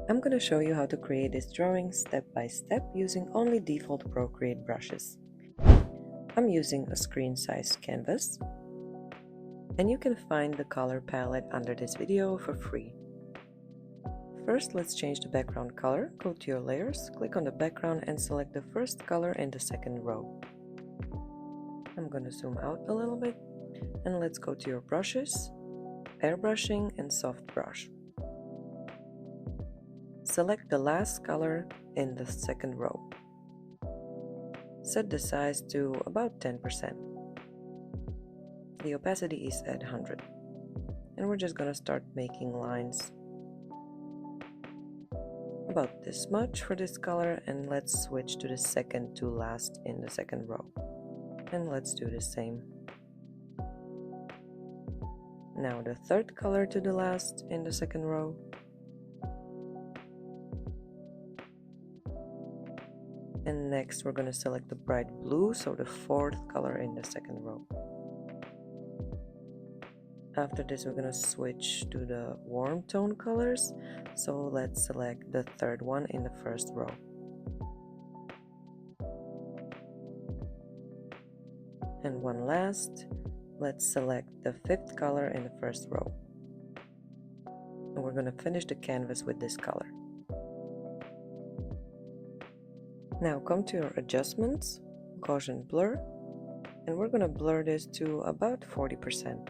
I'm going to show you how to create this drawing step by step using only default Procreate brushes. I'm using a screen size canvas, and you can find the color palette under this video for free. First, let's change the background color. Go to your layers, click on the background and select the first color in the second row. I'm going to zoom out a little bit, and let's go to your brushes, airbrushing and soft brush. Select the last color in the second row. Set the size to about 10%. The opacity is at 100. And we're just going to start making lines about this much for this color, and let's switch to the second to last in the second row. And let's do the same. Now the third color to the last in the second row. And next we're going to select the bright blue, so the fourth color in the second row. After this we're going to switch to the warm tone colors, so let's select the third one in the first row. And one last, let's select the fifth color in the first row. And we're going to finish the canvas with this color. Now come to your adjustments, Gaussian blur, and we're going to blur this to about 40%.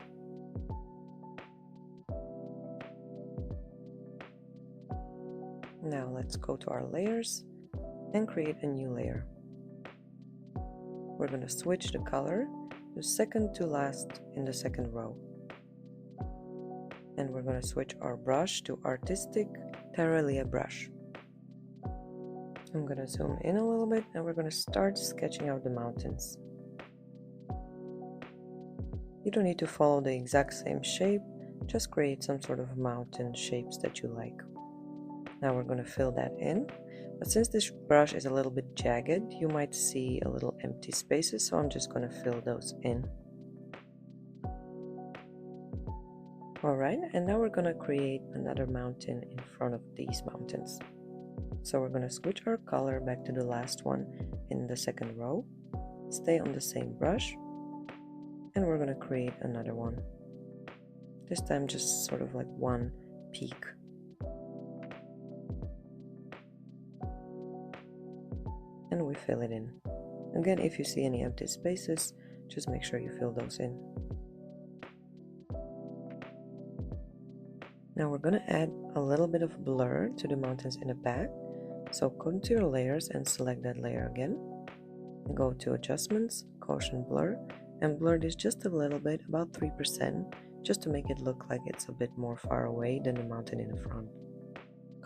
Now let's go to our layers and create a new layer. We're going to switch the color to second to last in the second row. And we're going to switch our brush to artistic Terralia brush. I'm going to zoom in a little bit and we're going to start sketching out the mountains. You don't need to follow the exact same shape, just create some sort of mountain shapes that you like. Now we're going to fill that in, but since this brush is a little bit jagged, you might see a little empty spaces, so I'm just going to fill those in. Alright, and now we're going to create another mountain in front of these mountains. So we're going to switch our color back to the last one in the second row, stay on the same brush, and we're going to create another one. This time just sort of like one peak. And we fill it in. Again, if you see any empty spaces, just make sure you fill those in. Now we're going to add a little bit of blur to the mountains in the back. So go to your layers and select that layer again. Go to adjustments, Gaussian blur, and blur this just a little bit, about 3%, just to make it look like it's a bit more far away than the mountain in the front.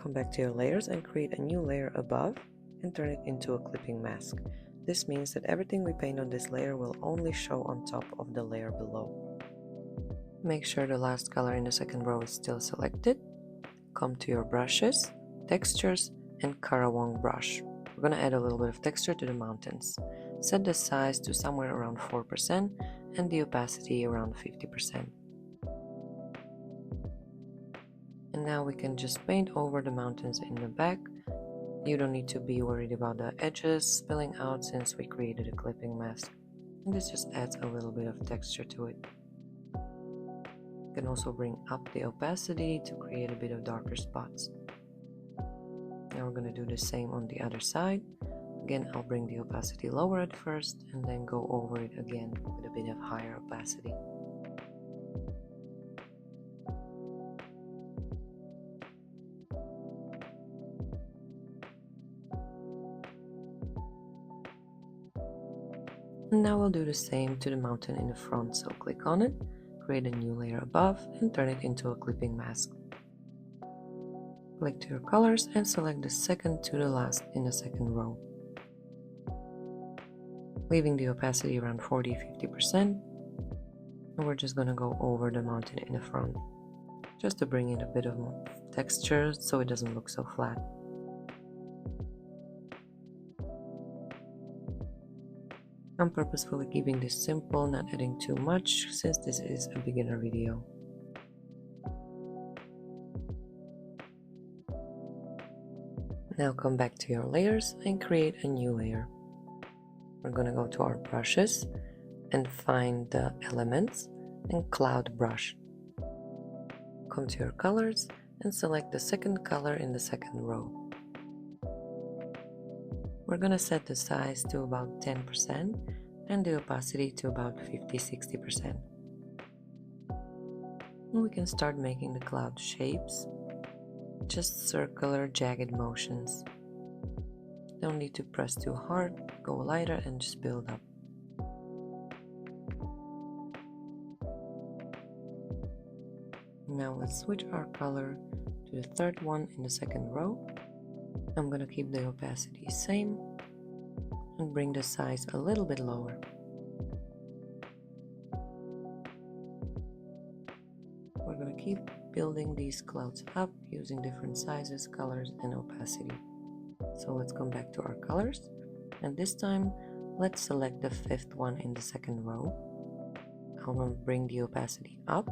Come back to your layers and create a new layer above and turn it into a clipping mask. This means that everything we paint on this layer will only show on top of the layer below. Make sure the last color in the second row is still selected. Come to your brushes, textures, and Karawang brush. We're going to add a little bit of texture to the mountains. Set the size to somewhere around 4% and the opacity around 50%. And now we can just paint over the mountains in the back. You don't need to be worried about the edges spilling out since we created a clipping mask. And this just adds a little bit of texture to it. You can also bring up the opacity to create a bit of darker spots. Now we're going to do the same on the other side. Again, I'll bring the opacity lower at first and then go over it again with a bit of higher opacity. And now we'll do the same to the mountain in the front, so click on it, create a new layer above and turn it into a clipping mask. Click to your colors and select the second to the last in the second row. Leaving the opacity around 40-50%, and we're just going to go over the mountain in the front, just to bring in a bit of more texture so it doesn't look so flat. I'm purposefully keeping this simple, not adding too much, since this is a beginner video. Now come back to your layers and create a new layer. We're going to go to our brushes and find the elements and cloud brush. Come to your colors and select the second color in the second row. We're going to set the size to about 10% and the opacity to about 50-60%. And we can start making the cloud shapes, just circular jagged motions. Don't need to press too hard, go lighter and just build up. Now let's switch our color to the third one in the second row. I'm going to keep the opacity same and bring the size a little bit lower. We're going to keep building these clouds up using different sizes, colors and opacity. So let's come back to our colors, and this time let's select the fifth one in the second row. I'm going to bring the opacity up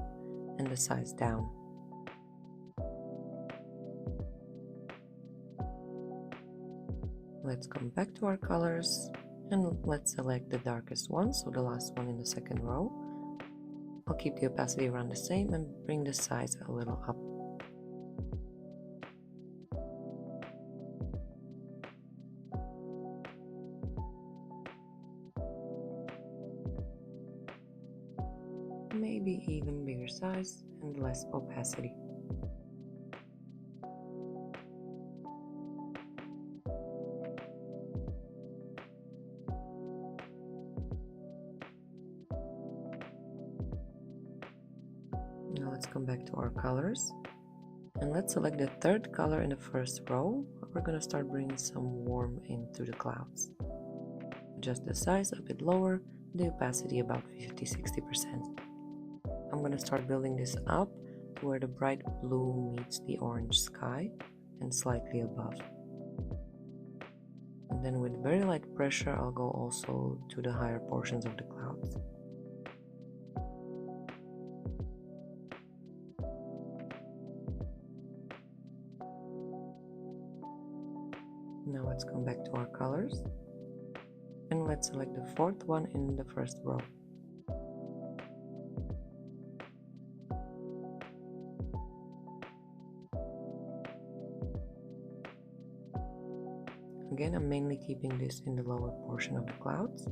and the size down. Let's come back to our colors and let's select the darkest one, so the last one in the second row. I'll keep the opacity around the same and bring the size a little up. Maybe even bigger size and less opacity. Now let's come back to our colors and let's select the third color in the first row. We're going to start bringing some warmth into the clouds. Adjust the size a bit lower, the opacity about 50-60%. I'm going to start building this up to where the bright blue meets the orange sky and slightly above. And then with very light pressure, I'll go also to the higher portions of the clouds. Now let's come back to our colors and let's select the fourth one in the first row. Again, I'm mainly keeping this in the lower portion of the clouds.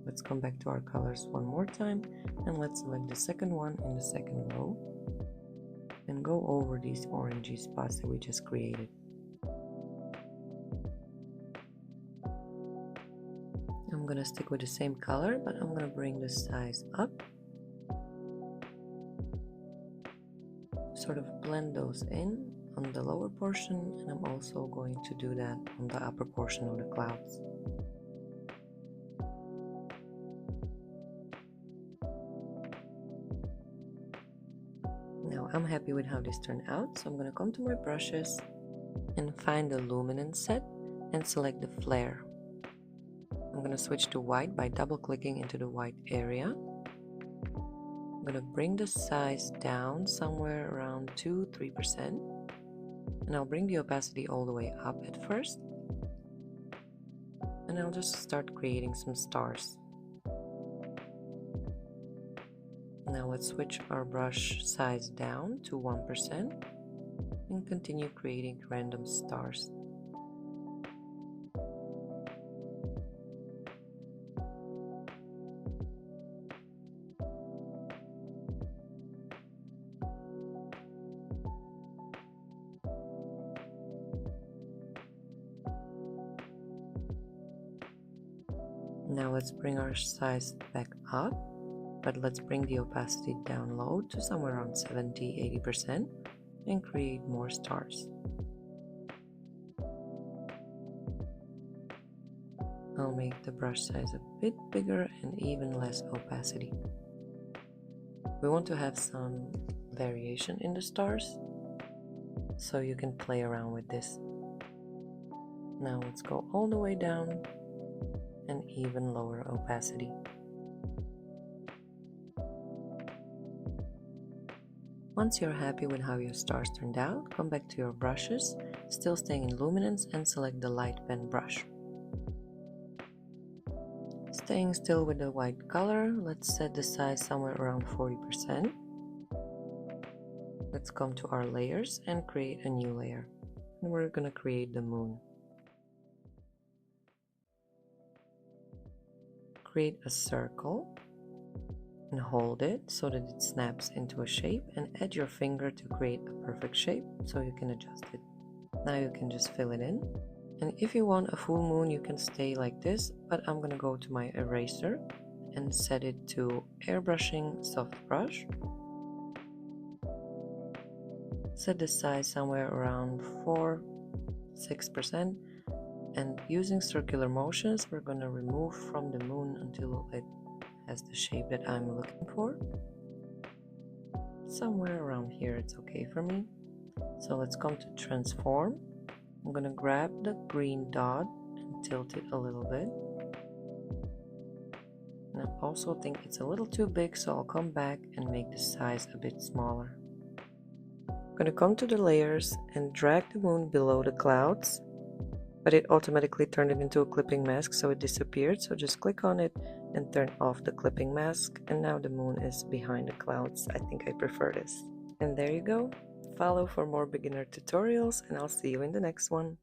Let's come back to our colors one more time and let's select the second one in the second row and go over these orangey spots that we just created. I'm going to stick with the same color, but I'm going to bring the size up. Sort of blend those in on the lower portion, and I'm also going to do that on the upper portion of the clouds. Now I'm happy with how this turned out, so I'm going to come to my brushes and find the luminance set and select the flare. I'm going to switch to white by double clicking into the white area. I'm going to bring the size down somewhere around 2-3%, and I'll bring the opacity all the way up at first, and I'll just start creating some stars. Now let's switch our brush size down to 1% and continue creating random stars. Now let's bring our size back up, but let's bring the opacity down low to somewhere around 70-80% and create more stars. I'll make the brush size a bit bigger and even less opacity. We want to have some variation in the stars, so you can play around with this. Now let's go all the way down and even lower opacity. Once you're happy with how your stars turned out, come back to your brushes, still staying in luminance, and select the light pen brush. Staying still with the white color, let's set the size somewhere around 40%. Let's come to our layers and create a new layer. And we're going to create the moon. Create a circle and hold it so that it snaps into a shape, and add your finger to create a perfect shape so you can adjust it. Now you can just fill it in. And if you want a full moon, you can stay like this, but I'm going to go to my eraser and set it to airbrushing soft brush. Set the size somewhere around 4-6%, and using circular motions we're going to remove from the moon until it has the shape that I'm looking for. Somewhere around here it's okay for me. So let's come to transform. I'm going to grab the green dot and tilt it a little bit. And I also think it's a little too big, so I'll come back and make the size a bit smaller. I'm going to come to the layers and drag the moon below the clouds, but it automatically turned it into a clipping mask, so it disappeared. So just click on it and turn off the clipping mask, and now the moon is behind the clouds. I think I prefer this. And there you go. Follow for more beginner tutorials, and I'll see you in the next one.